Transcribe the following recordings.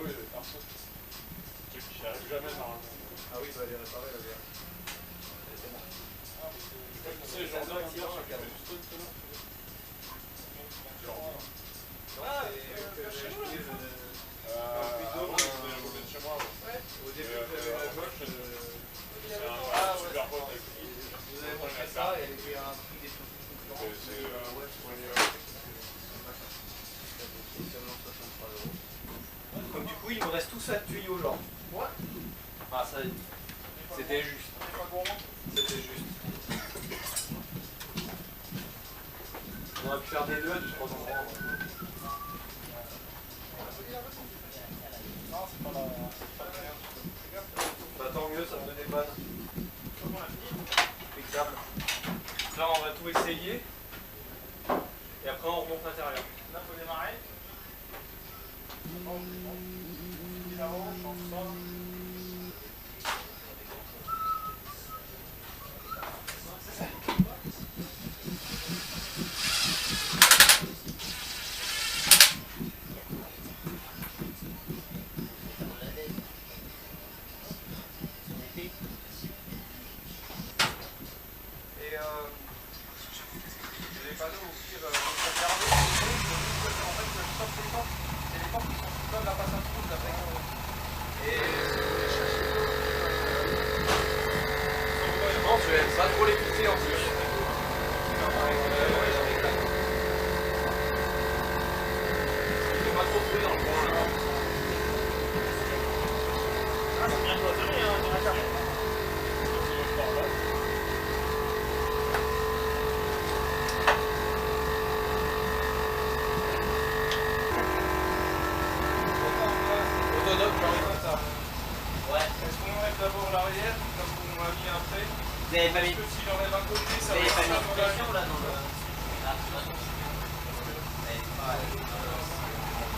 oui, les personnes. J'y arrive jamais normalement. Ah oui, il va les réparer la bière. Tu sais, j'en ai un qui fait du stone tout à l'heure. Ah, chez nous chez moi, ouais. Au début, vous avez la gauche. C'est un super pote avec qui. Vous avez montré ça et il y a un prix des concurrents. C'est seulement 63 €. Donc du coup, il me reste tout ça de tuyaux, genre. Ouais. Ah, ça, c'était juste. C'était juste. On aurait pu faire des nœuds du 3 endroits. Non, c'est pas la merde. Bah tant mieux, ça me dépanne. Impeccable. Là, on va tout essayer. Et après, on remonte l'intérieur. Là, il faut démarrer. Pas trop les pousser en plus. Il faut pas trop trouver dans le coin là. Ah, c'est bien cloisonné hein, dans la carrière. Autonome, genre comme ça. Ouais. Est-ce qu'on enlève d'abord l'arrière, comme on l'a mis après? Vous avez pas mis. Parce que s'il enlève un côté, ça va Vous avez pas mis faire de pression là dans le. Ah, c'est pas bon.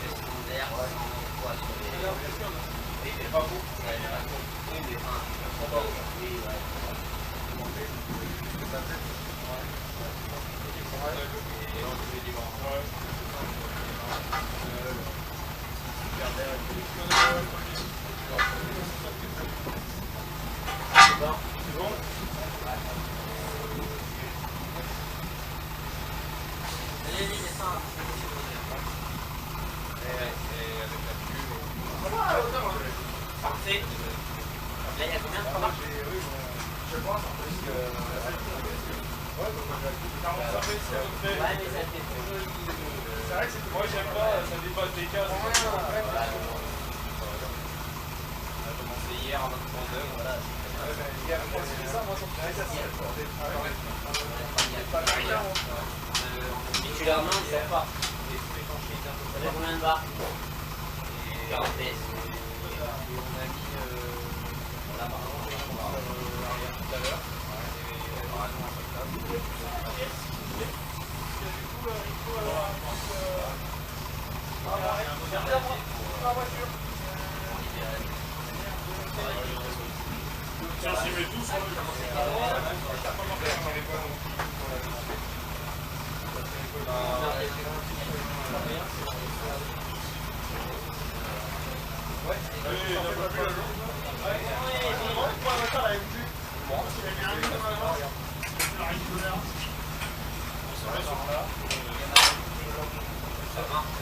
Pression d'air, quoi sur les. Oui, mais pas beaucoup. Ouais, pas beaucoup. Oui, mais enfin. Oui, ouais. C'est bon? Allez, descends. Et avec la pluie. Parfait. Là, il y a combien de fois? Je pense en plus que. Ouais, mais ça fait trop joli. C'est vrai que moi j'aime pas, ça dépasse des cases. On a commencé hier à 23h. Voilà. Hier, c'est ça, moi, ça me fait ça. Et tu leur demandes, ça part. Ça fait combien de bars? 40 PS. Et on a mis la barre arrière tout à l'heure. Et réparation à chaque table. Du coup, il faut avoir un la voiture. Si on s'y met tous, on Ouais, il n'a pas vu la journée. Pourquoi la voiture elle est vue? Bon, il a mis un minimum avant. C'est la règle d'honneur. On se met sur là. Ça marche.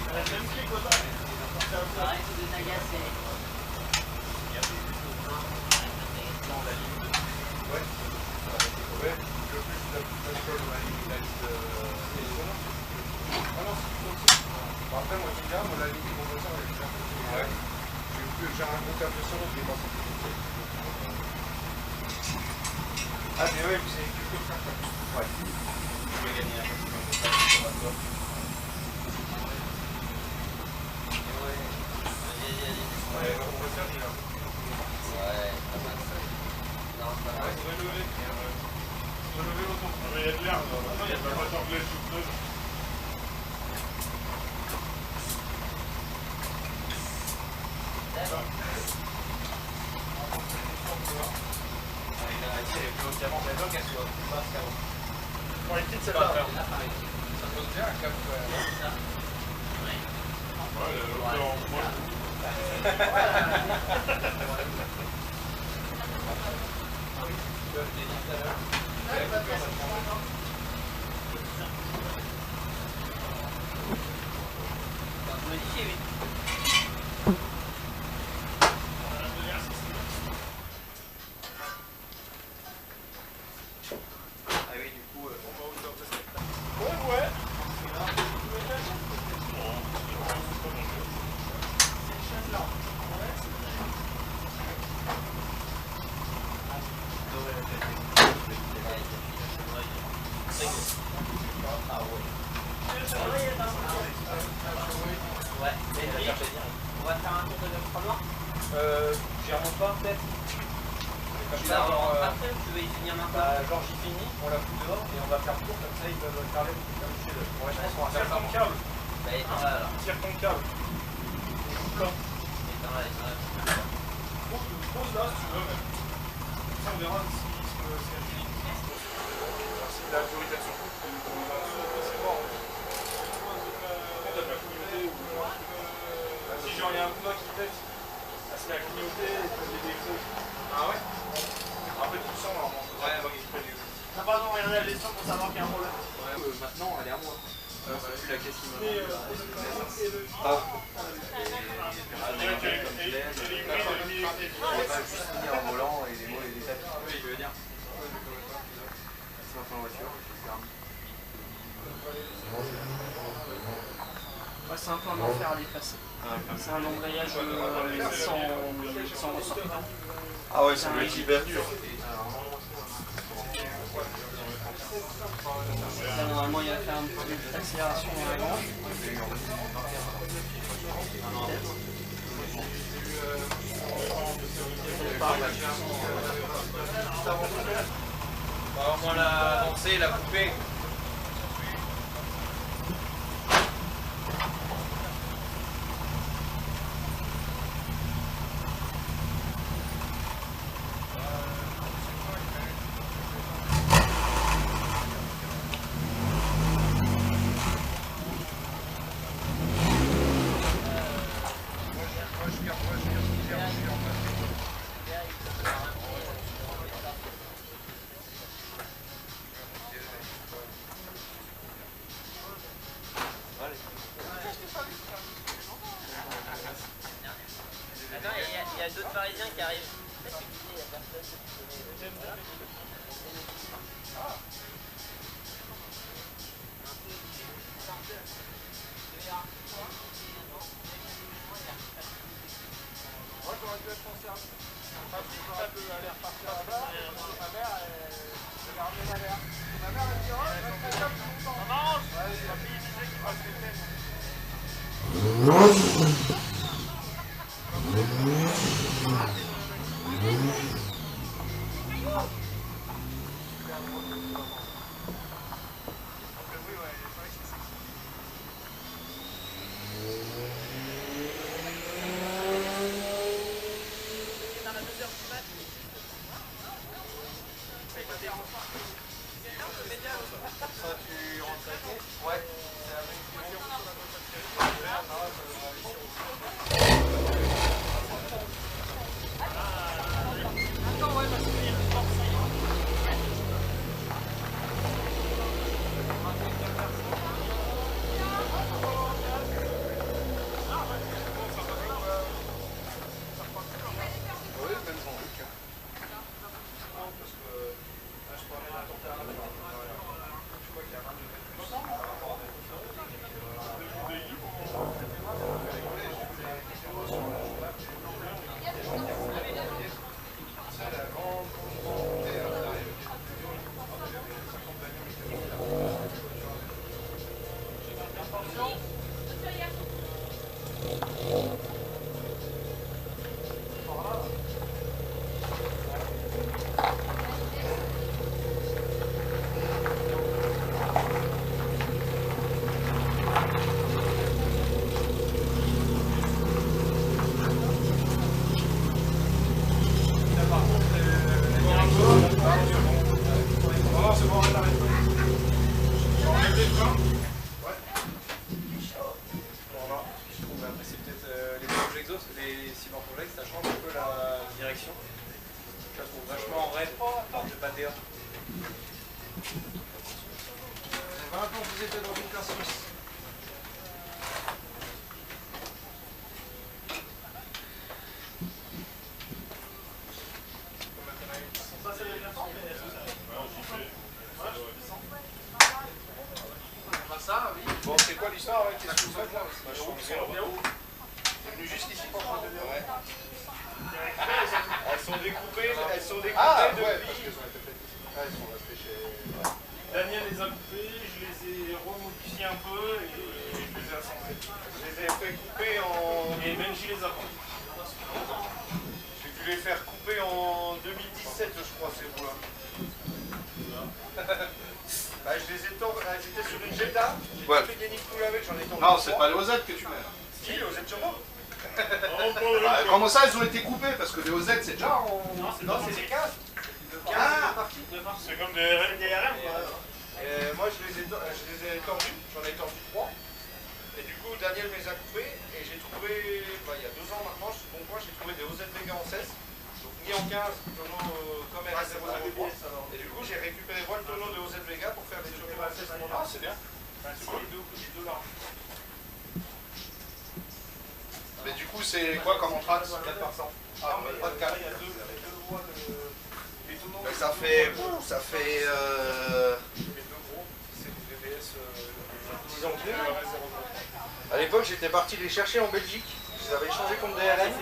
Elle a le même pied que toi. Arrête de t'agacer. ouais. Ouais, le plus d'alcool dans la ligne, il a juste. Ah non, c'est tout aussi. Après, moi, j'aime bien, moi, la ligne, mon moteur, elle est bien. Ouais. J'ai un compteur de solo qui est pas sorti. Ah, mais ouais, c'est quelque chose. Ouais. Je vais gagner un maximum de temps sur la porte. Ouais, on va faire bien. Ouais, pas mal. Non, pas mal. Il faudrait lever. Il faut lever l'auto. Il y a de l'air. Maintenant, il y a de la voiture de l'air souffleuse. Elle est plus haut qu'avant, mais qu'elle soit plus basse qu'avant. Pour les petites, c'est pas grave. Ça pose bien un cap. Ouais, le en moi. Modifié, oui. Ah oui, du coup... Ouais. Ouais, on va faire un tour de l'entraînement. J'y remonte pas peut-être. Tu vas après ou tu veux y finir maintenant? Genre j'y finis, on la fout dehors et on va faire le tour comme ça ils peuvent regarder comme chez eux. Ouais, je pense qu'on va faire Tire ça. ton câble. Bah éteins là alors. Tire ton câble. Éteins là. Pose là si tu veux même. Ça on verra si la priorité sur coup, c'est mort. On a pas clignoté ou... Si genre il y a un coup qui pète, ça se met à clignoter et peut les défauts. Ah ouais? Un peu tout sang normalement. Ouais, t'as pas besoin de regarder la gestion pour savoir qu'il y a un problème. Ouais, maintenant elle est à moi. C'est plus la caisse qui m'a Et juste finir en volant et les mots et les tapis. Oui, je veux dire. C'est un peu en voiture, Ouais, c'est un peu un enfer à dépasser. C'est un embrayage sans ressort. ah ouais, c'est le liberture. Là, normalement, il va faire un petit peu d'accélération à l'avant. On va au moins la lancer, la couper. Attends, il y a d'autres Parisiens qui arrivent. Peut-être que tu dis, il y a personne. Moi j'aurais dû être concerné. Ça peut aller repartir là-bas. Ma mère, elle a ramené ma mère. Ma mère, elle dit, oh, je reste très calme tout longtemps. Ça m'arrange. Ouais, il disait qu'il passe les têtes. 20 ans que vous étiez dans une classe suisse. Bon, c'est quoi l'histoire? Qu'est-ce que vous faites là? C'est venu jusqu'ici pour prendre de ouais. Elles sont découpées, Ah, ouais, parce depuis... qu'elles ont été faites ici. Ah, elles sont restées chez... Daniel les a coupées, je les ai remodifiées un peu et je les ai assemblées. Je les ai fait couper en... Et Benji les a pris. J'ai dû les faire couper en 2017, je crois, ces roues-là. Bah, je les ai tordus, elles étaient sur une Jetta, j'ai pas fait des nids avec, j'en ai tordu. Non, c'est pas les OZ que tu mets. Si, les OZ turbo. Comment ça, elles ont été coupées? Parce que les OZ, c'est déjà en... Non, c'est des 15. C'est comme des RM. Moi, je les ai tordus, j'en ai tordu 3. Et du coup, Daniel me les a coupés et j'ai trouvé, il y a 2 ans maintenant, je suis bon point, j'ai trouvé des OZ Vega en 16. Donc ni en 15, tonneau comme RS003. Et du coup, j'ai récupéré le tonneau de OZ Vega pour faire des turbos en 16. Ah, c'est bien. C'est cool. Les deux larges. Mais du coup, c'est quoi comme entrade? 4 par 100. Ah, pas de 4. Il y a deux voies de... Les tonneaux... Mais ça fait... Les deux gros, c'est des VVS 10 ans que À l'époque, j'étais parti les chercher en Belgique. Je les avais échangés contre des RM.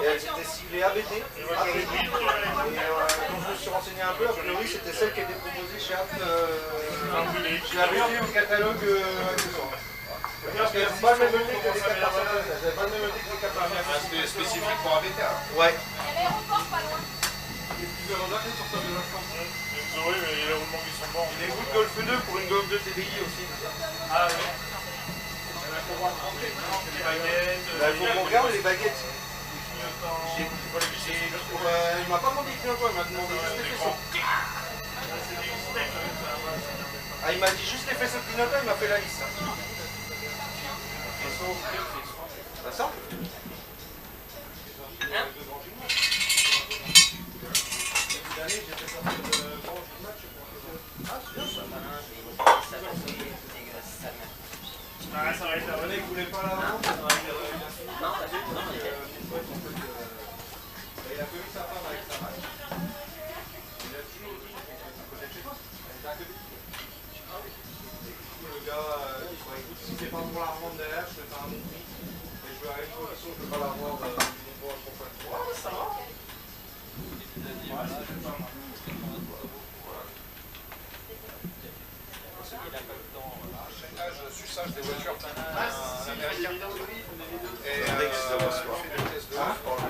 Et elles étaient ciblées ABT. Et quand je me suis renseigné un peu, a priori, c'était celle qui était proposée chez ABT au catalogue accessoire. Parce qu'elles n'avaient pas le même ET que les 4 personnages. Elles n'avaient pas le même ET que les 4 personnages. C'était spécifique pour ABT. Ouais. Oui, mais il y a le roulement qui sont morts. Des roues de Golf 2 pour une Golf 2 TDI aussi. Ah oui. Il faut voir les baguettes. Il faut qu'on regarde les baguettes. Il Il m'a pas demandé le clignotant, il m'a demandé juste les faisceaux. Ah, il m'a dit juste les faisceaux de clignotant, il m'a fait la liste. Ça sort? Ah, ça va être la René, vous voulez pas la vendre? Non, pas du tout. Non, Il a connu sa femme avec sa femme. Il a toujours dit à côté de chez toi. Le gars, écoute, si c'est pas pour la revendre derrière, je te fais un bon prix. Et je veux à une condition, je veux pas la revendre du bon pour faire. Ouais, ça va. Suçage des voitures américains. Et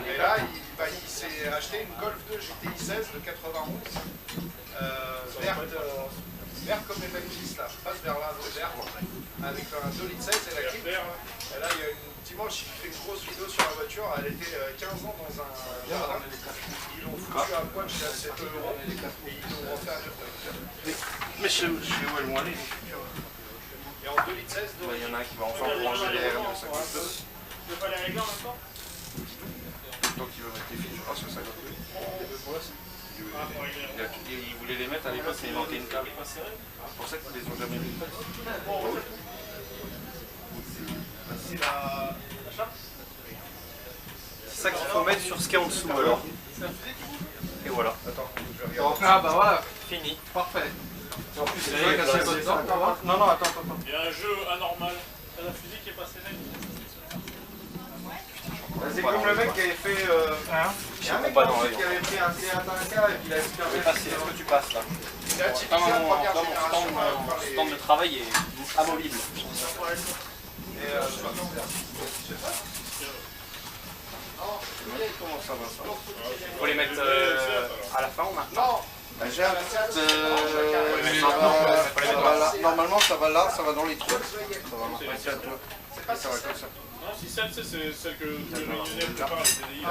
et là, il s'est acheté une Golf 2 GTI 16 de 91, verte comme les Benjis là, face vers là, vert, avec un 2 litres 16 et la clip. Et là, il y a une dimanche, il fait une grosse vidéo sur la voiture. Elle était 15 ans dans un jardin. Ils l'ont foutu à poil chez 7 € et ils l'ont refait à 9 €. Mais je sais où elles vont aller. Et en 2 litres 16, Il y en a un qui va enfin ranger les RM de 52. Tu veux pas les régler en même temps? Donc il veut mettre les fils, je pense que ça doit il voulait les mettre à l'époque, mais il manquait une carte. C'est pour ça qu'ils les ont jamais mis. C'est ça qu'il faut mettre sur ce qu'il y a en dessous alors. Et voilà. Ah bah voilà, Fini. parfait. En plus, c'est vrai qu'à 50 ans, on va voir. Non, attends. Il y a un jeu anormal. T'as la fusée qui est passée là. C'est comme le mec qui avait fait. Il y a un mec qui avait pris un T1K et puis il a fait un Est-ce que tu passes là? il a typiquement la première génération. Mon stand de travail est amovible. Comment ça va ça? Faut les mettre à la fin ou maintenant? Non, J'ai un normalement ça va là, ça va dans les trous. Ça va marcher ça va comme ça. Non, si celle, c'est celle que le millionnaire prépare les TDI.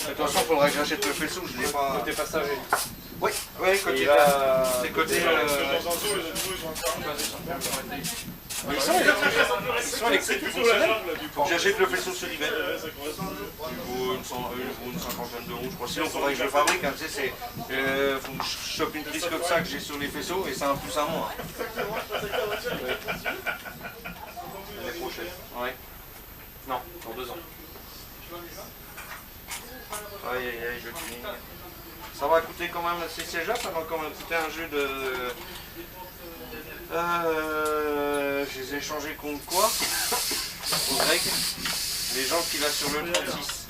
De toute façon, il faudrait que j'achète le faisceau, je l'ai pas. Côté passager. Oui, côté. C'est côté. Dans un zoo, les animaux, ils sont entièrement basés sur le Mais ils sont électriques, ils fonctionnent. Faut que j'achète le faisceau solivette. Il vaut une cinquantaine d'euros, je crois. Sinon, il faudrait que je le fabrique. Hein, tu sais, faut que je chope une prise comme ça que j'ai sur les faisceaux et c'est un plus un moins. L'année prochaine. Ouais. Non, dans 2 ans. Aïe aïe aïe, le tuning. Ça va coûter quand même, c'est déjà, ça va quand même coûter un jeu de... je les ai échangés contre quoi? Au grec. Les gens qu'il a sur le 36.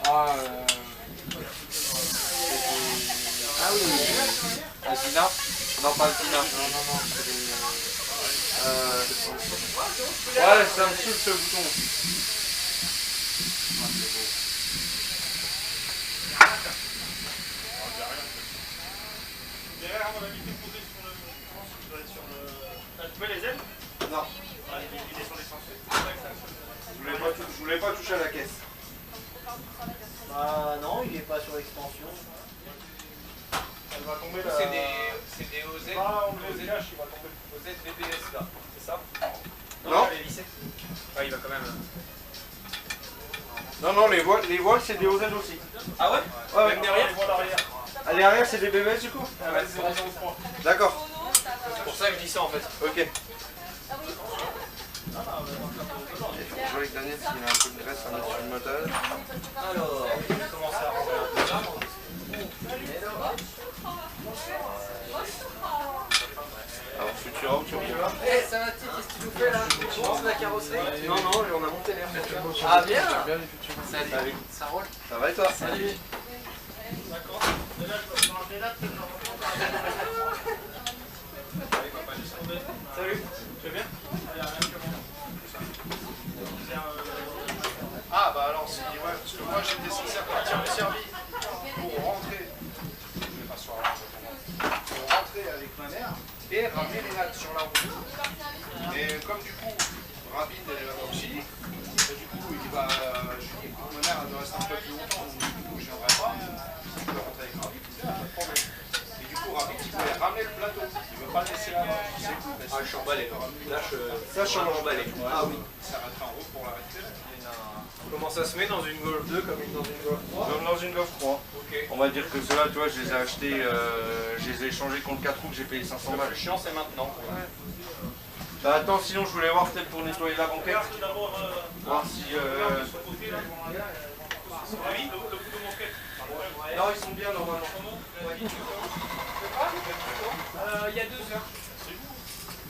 Ah oui. Alpina? Non, pas Alpina. Non. Ouais, ça me saoule ce bouton. Derrière, on a mis tout posé sur le. Je pense que tu dois être sur le. Tu peux les ailes? Non. Il est sur les sensés. Je voulais pas toucher à la caisse. Bah non, il est pas sur l'extension. Elle va tomber là. C'est des OZ. Ah, on les cache, il va tomber. OZ BBS là, c'est ça? Non. Il est lissé. Ouais, il va quand même. Non, les voiles c'est des OZ aussi. Ah ouais? Ouais, Même derrière? À l'arrière c'est des BBS du coup? Ah ouais, c'est 0,03. D'accord. C'est pour ça que je dis ça en fait. Ok. Il faut jouer avec Daniel s'il a un peu de graisse à mettre sur le moteur. Alors, on va commencer à rentrer un peu là. Alors Futura ou tu reviens? Eh, ça va, qu'est-ce que tu nous fais là? Tu lances la carrosserie? Non, on a monté l'air. Ah bien! Salut. Ça roule? Ça va et toi? Salut! D'accord. Et là, je dois enlever là, peut-être. Salut. Tu vas bien? Ah bah alors si, ouais, parce que moi j'étais censé repartir au service pour rentrer. Je vais m'asseoir là, pour rentrer avec ma mère et ramener les lattes sur la route. Et comme du coup, Rabine elle est aussi, du coup il va, je lui dis écoute ma mère elle doit rester un peu plus longtemps, du coup je viendrai pas, je peux rentrer avec Rabine, pas de problème. Et du coup Rabine il voulait ramener le plateau, il veut pas le laisser là-bas. Ah, je suis emballé. Là, Ça change. emballé. Ah oui, il s'arrêtera en route pour l'arrêter. Comment ça se met dans une Golf 2 comme dans une Golf 3? Comme dans une Golf 3. Ok. On va dire que ceux-là, tu vois, je les ai achetés, je les ai échangés contre 4 roues que j'ai payé 500 Le balles. plus chiant c'est maintenant. Bah attends, sinon je voulais voir peut-être pour nettoyer la banquette. Voir si... Oui, le bout de moquette. Non, ils sont bien normalement. Il y a 2 heures.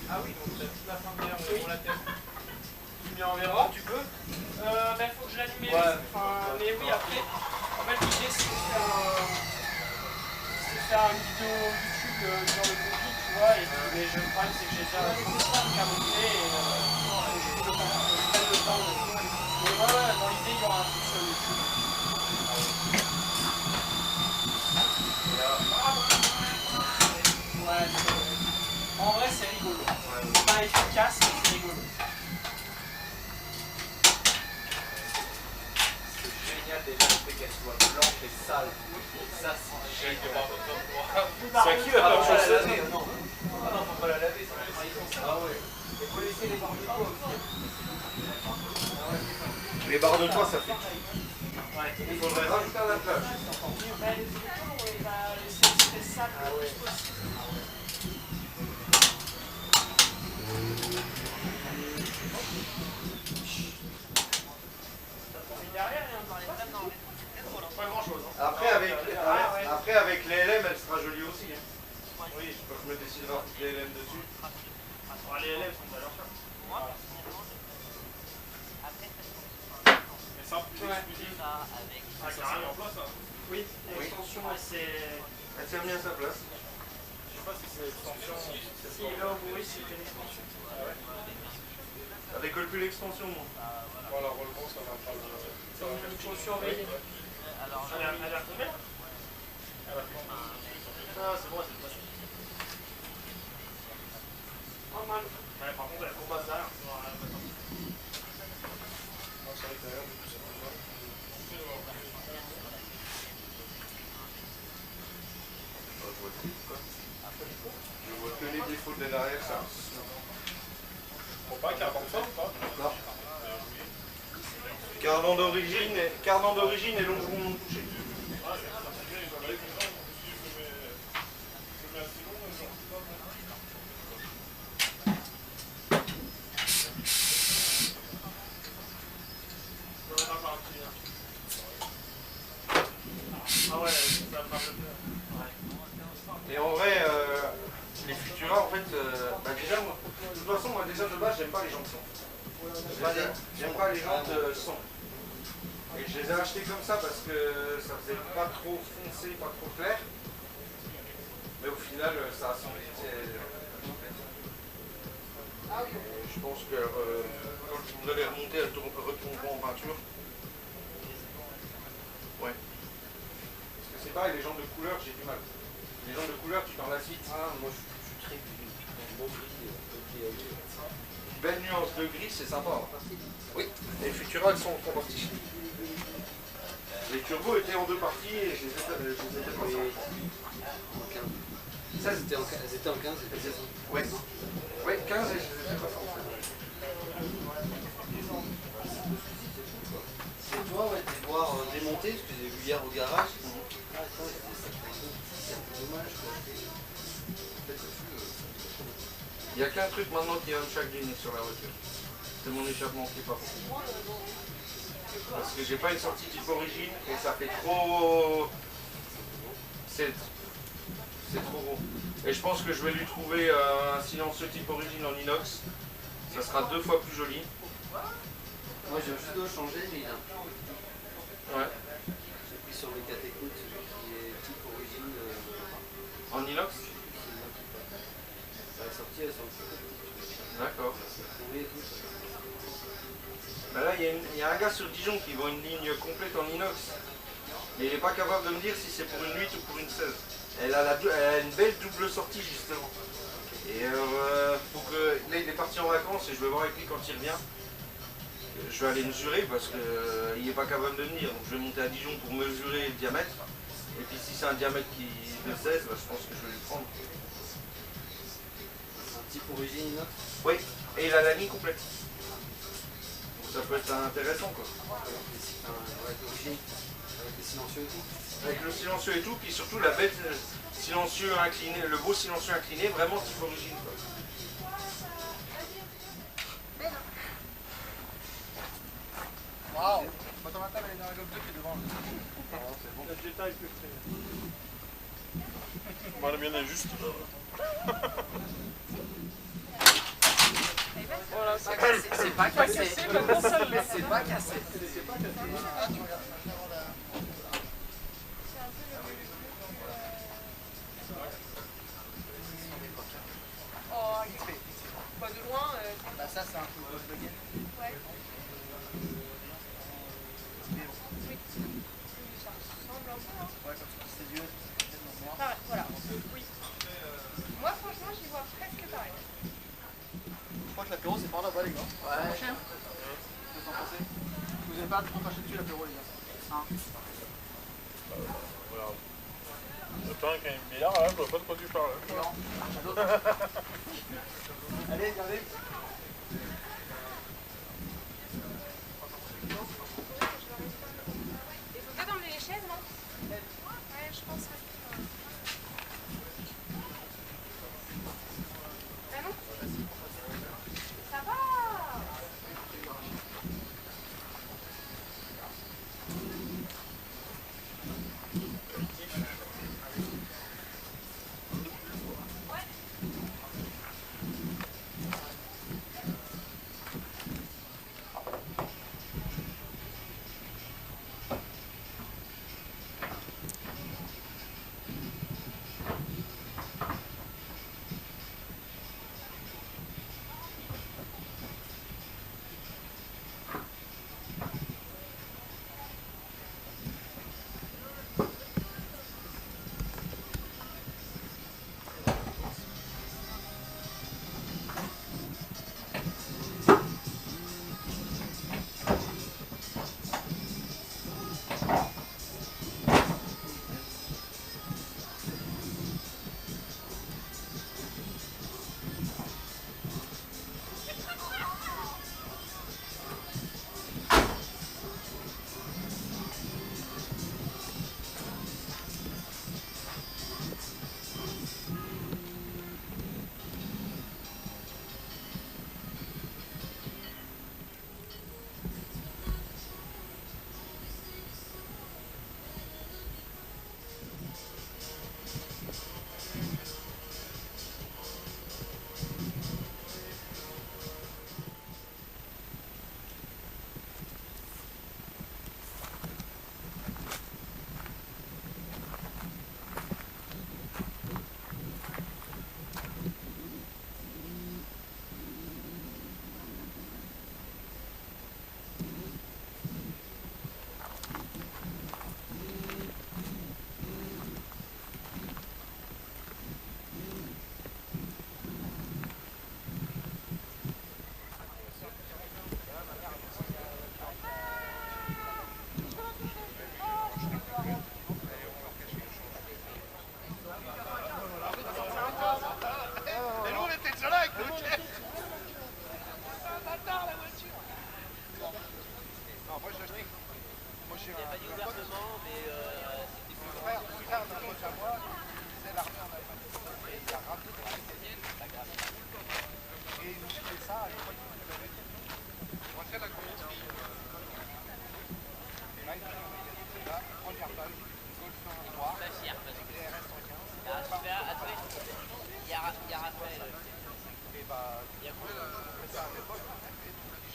Ah oui, donc t'as toute la fin de l'air pour la tête. Tu m'y enverras, tu peux. Ben, faut que je l'anime. Mais oui, après, en fait, l'idée c'est de faire une vidéo YouTube sur le contenu, tu vois. Mais le problème, c'est que j'ai déjà qu'à monter et je prenne le temps. Mais voilà, dans l'idée, il y aura un truc sur YouTube. Ouais, en vrai, c'est rigolo. C'est pas efficace, mais c'est rigolo. Génial déjà le fait qu'elle soit blanche et sale. Ça c'est génial. C'est à qui la Ah, peur faut pas la chaussette? laver, non. Ah non, faut pas la laver, ça va être. Ah ouais. Il faut laisser les barres de toit aussi. Les barres de toit, ça fait. Ouais. Il faudrait rajouter un attelage. C'est ça. Ah ouais. Pas grand chose. Après, avec les LM, elle sera jolie aussi. Hein. Oui, je me déciderai à foutre les LM dessus. Les élèves sont de leur choix. Mais ça, plus exclusif. Ah, carrément en place, ça. Oui, l'extension, c'est. Elle s'est remise à sa place. Je sais pas si c'est l'extension. Si, là, oui, c'était l'extension. Ça décolle plus l'extension, moi. Voilà, relevant ça va pas le... Donc, il faut surveiller. Elle a retombé là? Ah, c'est bon, c'est passé. Pas mal. Ouais, par contre, elle combat derrière. C'est vrai que d'ailleurs, du coup, ça me va. Je vois que les défauts de l'arrière, ça. Faut pas cardan de forme, pas. Non. Cardan d'origine et longeron non touché. Ah ouais, ça me rappelle bien. Et en vrai, les Futura, en fait, bah déjà, moi, de toute façon, moi déjà de base, j'aime pas les jantes sans. J'aime pas les jantes sans. Et je les ai achetés comme ça parce que ça faisait pas trop foncé, pas trop clair. Mais au final, ça a son je pense que quand je voudrais les remonter, elles retomberont en peinture. Ouais. Parce que c'est pareil, les jantes de couleur, j'ai du mal. Les jantes de couleur, tu t'en lasses vite. Ah, moi je suis très gris. Bon gris, Belle nuance de gris, c'est sympa. Oui, les Futura, elles sont en 3 parties. Les turbos étaient en 2 parties et je les ai fait passer. En 15. Ça, elles étaient en 15, c'était ça. Ouais. Ouais, 15 et je les ai fait passer. C'est toi, ouais, de les voir démonter, parce que j'ai vu hier au garage. Ah, attends, c'est un peu dommage, quoi. En fait, Il n'y a qu'un truc maintenant qui va me chagriner sur la voiture. C'est mon échappement qui est pas bon. Parce que j'ai pas une sortie type origine et ça fait trop... C'est trop gros. Et je pense que je vais lui trouver un silencieux type origine en inox. Ça sera 2 fois plus joli. moi j'ai juste dois changer, mais il a un peu. Ouais. J'ai pris sur le Catécoute, celui qui est type origine. En inox? La sortie, elle sent le feu. D'accord. Pourri et tout, ça. Ben là, il y a un gars sur Dijon qui vend une ligne complète en inox. Mais il n'est pas capable de me dire si c'est pour une 8 ou pour une 16. Elle a une belle double sortie justement. Et faut que, là, il est parti en vacances et je vais voir avec lui quand il revient. Je vais aller mesurer parce qu'il n'est pas capable de venir. Donc je vais monter à Dijon pour mesurer le diamètre. Et puis si c'est un diamètre de 16, ben, je pense que je vais le prendre. C'est un type origine inox. Oui, et il a la ligne complète. Donc ça peut être intéressant quoi. Avec l'origine, avec les silencieux et tout. Avec le silencieux et tout, puis surtout la bête silencieux incliné, le beau silencieux incliné, vraiment type origine quoi. Waouh! Quand on attend, elle est dans la Golf 2 qui est devant. Le détail que c'est. Bon, la mienne est juste. Voilà, C'est pas cassé. C'est pas cassé. Oh, pas de loin. Bah ça c'est un peu Volkswagen. Ouais. Oui. Ça ressemble un peu, hein. Ouais, comme ça c'est yeux, c'est tellement noir. Pareil, voilà. Oui. Moi, franchement, j'y vois presque pareil. Je crois que l'apéro c'est par là-bas les gars. Ouais. Cher. Qu'est-ce que vous en pensez? Vous n'avez pas trop craché dessus l'apéro les gars. Hein? Voilà. Le pain qui a une bière, là, je vois pas de quoi tu parles. Non. Allez, regardez. Il faut peut-être emmener les chaises, non? Ouais, je pense. Ah non? Ça va!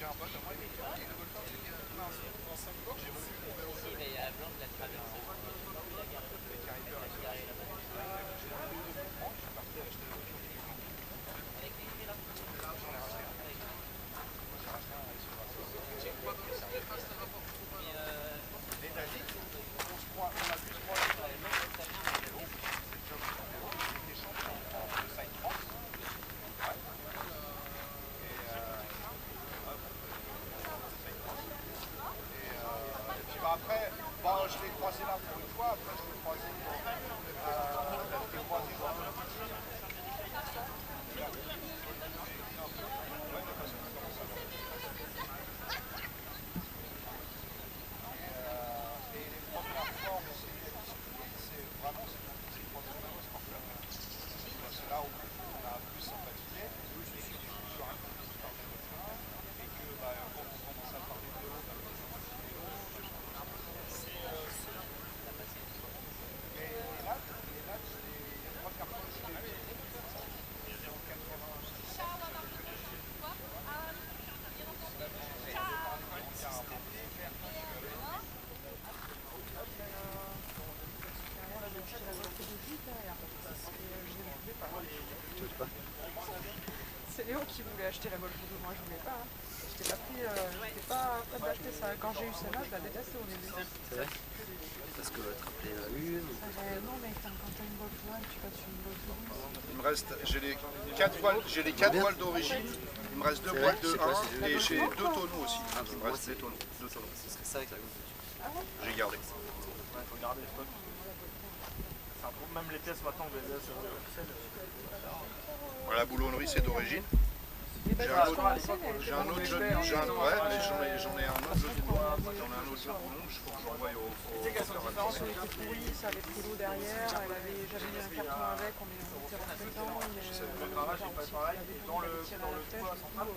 j'ai un pote à moi qui est golfeur, il dit dans 5 jours, j'ai voulu tomber au sol. Et qui arrive à je suis parti acheter la voiture. J'en ai racheté un. J'ai racheté un sur la sauce. Et David, on a pu se croiser dans les mecs. Il était champion de Side France. Et puis après, bon, je l'ai croisé là pour une fois, après je l'ai croisé et les premières fois on essayait de discuter, c'est vraiment c'est croisé le sporteur. C'est là où on a plus sympathisé, sur un peu plus par et que quand on commence à parler de l'eau, les lacs, les premières fois que je l'ai vu, c'était en 86. C'est Léo qui voulait acheter la Golf 2, moi je voulais pas. Je t'ai pas pris, j'étais pas prête d'acheter ça. Quand j'ai eu celle-là, je la détestais au début. C'est vrai? Parce que votre appelé la une. Non, mais quand t'as une Golf 1, tu passes une Golf 2. Il me reste, j'ai les 4 voiles d'origine, il me reste 2 voiles de 1 et j'ai 2 tonneaux aussi. Il me reste 2 tonneaux. Ce serait ça avec la Golf. J'ai gardé. Il faut garder le stock. Même les pièces maintenant, on les a sur La boulonnerie c'est d'origine. J'ai un autre jeune, mais j'en ai un autre jeune boulon, il faut que j'envoie au France, on était pourris, ça avait pris l'eau derrière, j'avais mis un carton avec, on était rentré dedans, le gravage n'est pas pareil. Dans le toit central,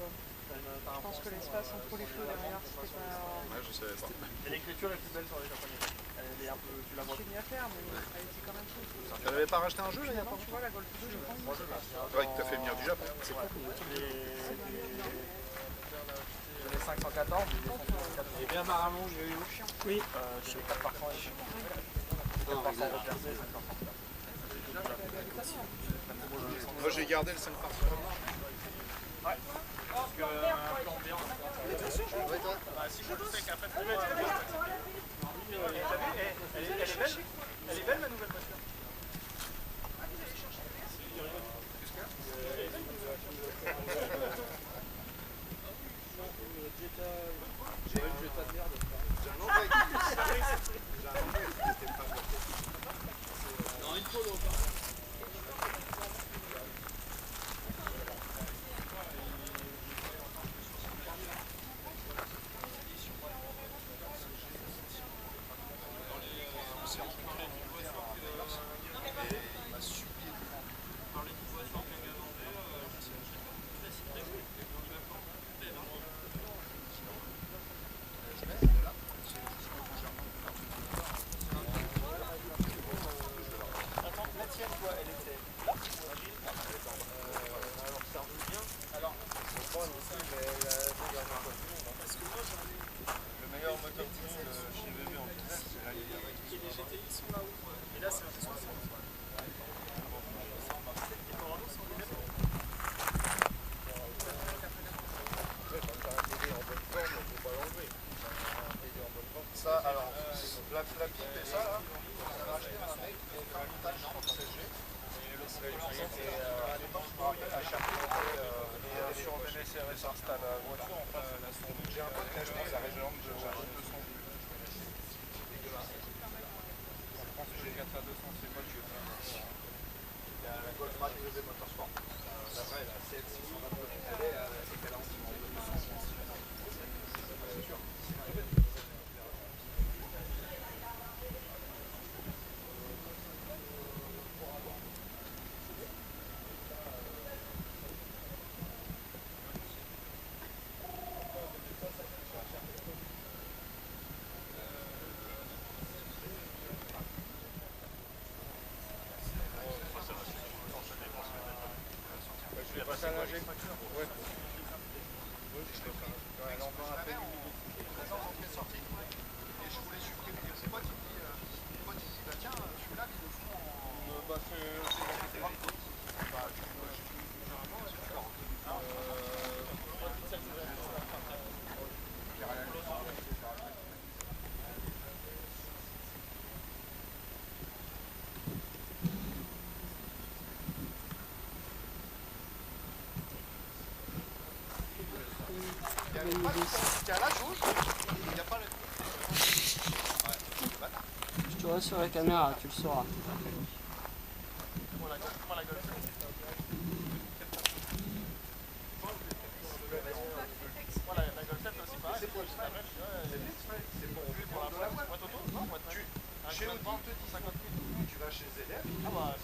je pense que l'espace entre les feux derrière, c'était pas... Ouais, je savais pas. et l'écriture est plus belle sur les japonais. Elle est un peu, tu la vois. C'est mieux à faire, mais elle était quand même chaude. Elle avait pas racheté un jeu là, il y a pas Tu vois, la Golf 2, je pense. C'est vrai que t'as fait venir du Japon. C'est quoi Les 514, et bien apparemment j'ai eu au chien. Oui. J'ai les 4 par 100 et chien. 4 par 100 reversé, 5 par 100. Moi j'ai gardé le 5 par 100. Ouais. Parce que un plan bien. Si je sais qu'après tu mets, elle est belle. Elle est belle ma nouvelle voiture. J'ai un Jetta de merde. J'ai un Android. J'ai un Android qui était pas bloqué. Dans une polo. Ça, alors, la pipe et ça, là, on a acheté un mec qui avait fait un montage sur le CG. Et à l'époque, je me rappelle, à Charpie, et sur VNCRS installe la voiture, en face, j'ai un pote qui a acheté sa région de 200 vues. C'est dégueulasse. En France, j'ai 4 à 200, c'est pas Dieu. Il y a la Golf Mac de Motorsport. Après, la CL 629, elle est équivalente de 200. C'est sûr. Ouais. Oui, je l'ai fait. Ouais, l'avais en présence entrée-sortie. Et je voulais supprimer. Et c'est quoi qui me dit, bah tiens, celui-là, ils le font en. Bah, c'est grave. Bah, généralement, c'est d'accord. Il n'y a pas de à la jauge, il n'y a pas le. Si tu restes sur la caméra, tu le sauras. Chez Audi, tu vas chez ZF. Ah bah,